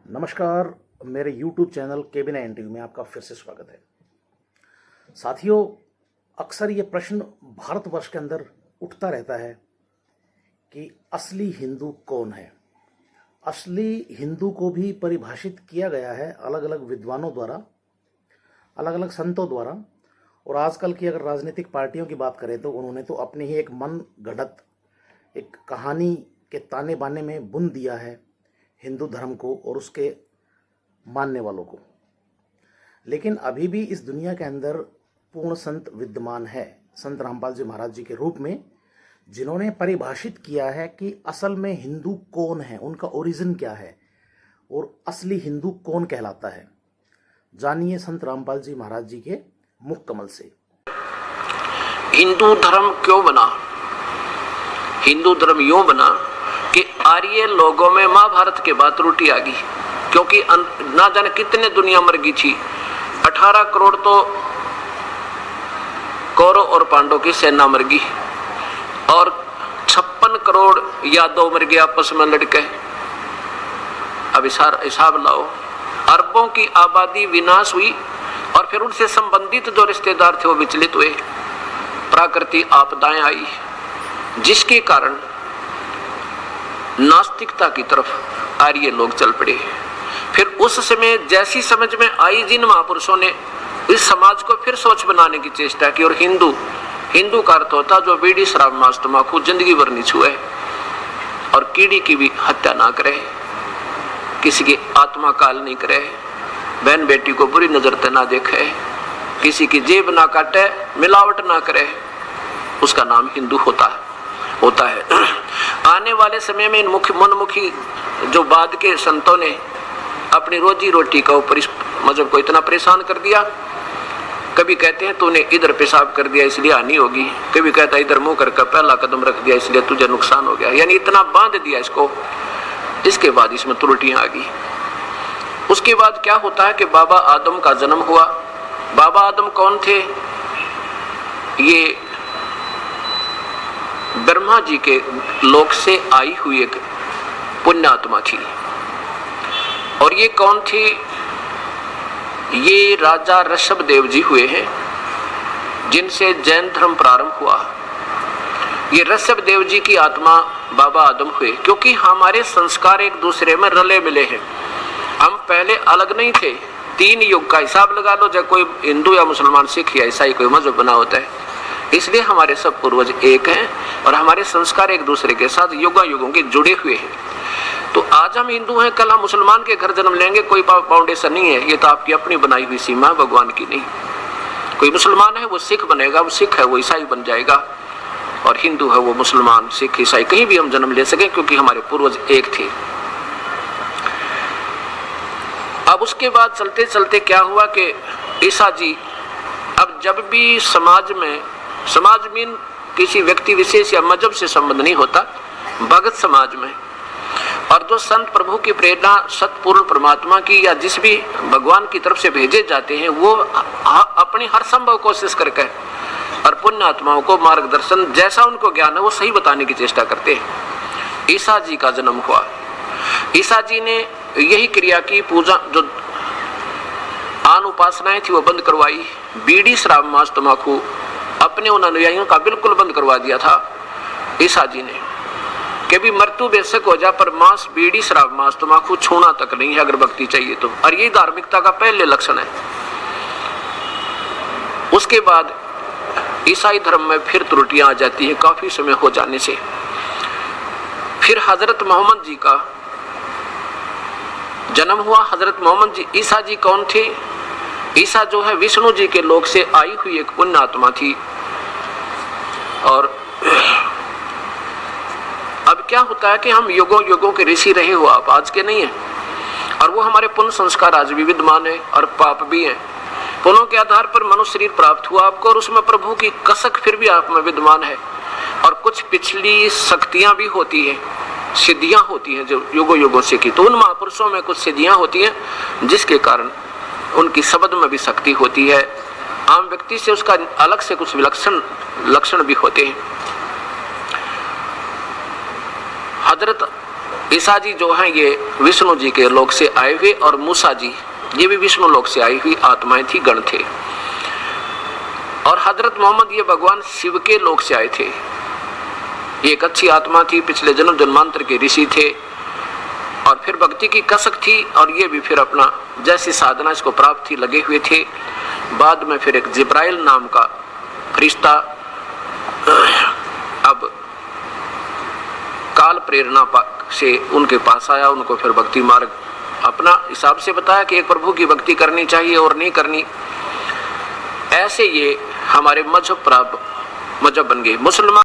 नमस्कार। मेरे YouTube channel cabin NTV में आपका फिर से स्वागत है। साथियों, अक्सर ये प्रश्न भारतवर्ष के अंदर उठता रहता है कि असली हिंदू कौन है। असली हिंदू को भी परिभाषित किया गया है अलग अलग विद्वानों द्वारा, अलग अलग संतों द्वारा, और आजकल की अगर राजनीतिक पार्टियों की बात करें तो उन्होंने तो अपनी ही एक मन गढ़ंत एक कहानी के ताने बाने में बुन दिया है हिंदू धर्म को और उसके मानने वालों को। लेकिन अभी भी इस दुनिया के अंदर पूर्ण संत विद्यमान है, संत रामपाल जी महाराज जी के रूप में, जिन्होंने परिभाषित किया है कि असल में हिंदू कौन है, उनका ओरिजिन क्या है और असली हिंदू कौन कहलाता है। जानिए संत रामपाल जी महाराज जी के मुख कमल से। हिंदू धर्म क्यों बना? हिंदू धर्म यूं बना कि आर्य लोगों में महाभारत के बाद त्रुटि आ गई, क्योंकि ना जाने कितने दुनिया मर गई थी। 18 करोड़ तो कौरव और पांडवों की सेना मर गई और 56 करोड़ यादव मर गए आपस में लड़के। अब हिसाब लाओ, अरबों की आबादी विनाश हुई और फिर उनसे संबंधित जो रिश्तेदार थे वो विचलित हुए। प्राकृतिक आपदाएं आई जिसके कारण नास्तिकता की तरफ आर्य लोग चल पड़े। फिर उस समय जैसी समझ में आई, जिन महापुरुषों ने इस समाज को फिर सोच बनाने की चेष्टा की। और हिंदू का अर्थ होता जो बीड़ी शराब मांस तंबाकू जिंदगी भर नहीं छुए और कीड़ी की भी हत्या ना करे, किसी की आत्मा काल नहीं करे, बहन बेटी को बुरी नजर से ना देखे, किसी की जेब ना काटे, मिलावट ना करे, उसका नाम हिंदू होता है। आने वाले समय में इन मनमुखी जो बाद के संतों ने अपनी रोजी रोटी का ऊपर इस मजहब को इतना परेशान कर दिया। कभी कहते हैं तूने इधर पेशाब कर दिया इसलिए हानि होगी, कभी कहता है इधर मुंह करके पहला कदम रख दिया इसलिए तुझे नुकसान हो गया, यानी इतना बांध दिया इसको। इसके बाद इसमें त्रुटियां आ गई। उसके बाद क्या होता है कि बाबा आदम का जन्म हुआ। बाबा आदम कौन थे? ये ब्रह्मा जी के लोक से आई हुई एक पुण्यात्मा थी। और ये कौन थी? ये राजा ऋषभदेव जी हुए हैं, जिनसे जैन धर्म प्रारंभ हुआ। ये ऋषभदेव जी की आत्मा बाबा आदम हुए, क्योंकि हमारे संस्कार एक दूसरे में रले मिले हैं। हम पहले अलग नहीं थे। 3 युग का हिसाब लगा लो, चाहे कोई हिंदू या मुसलमान, सिख या ईसाई कोई मजहब बना होता है, इसलिए हमारे सब पूर्वज एक हैं और हमारे संस्कार एक दूसरे के साथ युगों के जुड़े हुए हैं। तो आज हम हिंदू हैं, कल हम मुसलमान के घर जन्म लेंगे, कोई फाउंडेशन नहीं है। ये तो आपकी अपनी बनाई हुई सीमा है, भगवान की नहीं। कोई मुसलमान है वो सिख बनेगा, वो सिख है वो ईसाई बन जाएगा, और हिंदू है वो मुसलमान सिख ईसाई कहीं भी हम जन्म ले सकें, क्योंकि हमारे पूर्वज एक थे। अब उसके बाद चलते चलते क्या हुआ कि ईसा जी, अब जब भी समाज में किसी व्यक्ति विशेष या मजहब से संबंध नहीं होता, भगत समाज में, और जो संत प्रभु की प्रेरणा सतपूर्ण परमात्मा की या जिस भी भगवान की तरफ से भेजे जाते हैं, वो अपनी हर संभव कोशिश करके और पुण्य आत्माओं को मार्गदर्शन जैसा उनको ज्ञान है वो सही बताने की चेष्टा करते हैं। ईसा जी का जन्म हुआ। ईसा जी ने यही क्रिया की, पूजा जो आन उपासनाएं थी वो बंद करवाई। बीड़ी शराब मांस तंबाकू अपने उन अनुयायियों का बिल्कुल बंद करवा दिया था ईसा जी ने। कभी मृत्यु बेशक हो जाए पर मांस, बीड़ी शराब मांस तंबाकू छूना तक नहीं है अगर भक्ति चाहिए तो। और ये धार्मिकता का पहले लक्षण है। उसके बाद ईसाई धर्म में फिर त्रुटियां आ जाती है काफी समय हो जाने से। फिर हजरत मोहम्मद जी का जन्म हुआ। हजरत मोहम्मद जी, ईसा जी कौन थे? ईसा जो है विष्णु जी के लोक से आई हुई एक पुण्य आत्मा थी। और अब क्या होता है कि हम युगों के ऋषि रहे हो, आप आज के नहीं है, और वो हमारे पुण्य संस्कार आज भी विद्यमान है और पाप भी है। पुण्यों के आधार पर मनुष्य शरीर प्राप्त हुआ आपको, और उसमें प्रभु की कसक फिर भी आप में विद्यमान है। और कुछ पिछली शक्तियां भी होती है, सिद्धियां होती हैं जो युगों से की। तो उन महापुरुषों में कुछ सिद्धियां होती हैं जिसके कारण उनकी शब्द में भी शक्ति होती है। आम व्यक्ति से उसका अलग से कुछ विलक्षण लक्षण भी होते हैं। हजरत ईसा जी जो हैं ये विष्णु जी के लोक से आए हुए, और मूसा जी ये भी विष्णु लोक से आई हुई आत्माएं थी, गण थे। और हजरत मोहम्मद ये भगवान शिव के लोक से आए थे। ये एक अच्छी आत्मा थी, पिछले जन्म जन्मांतर के ऋषि थे, और फिर भक्ति की कसक थी, और ये भी फिर अपना जैसी साधना इसको प्राप्त थी लगे हुए थे। बाद में फिर एक जिब्राइल नाम का फरिश्ता अब काल प्रेरणा से उनके पास आया, उनको फिर भक्ति मार्ग अपना हिसाब से बताया कि एक प्रभु की भक्ति करनी चाहिए और नहीं करनी। ऐसे ये हमारे मजहब बन गए। मुसलमान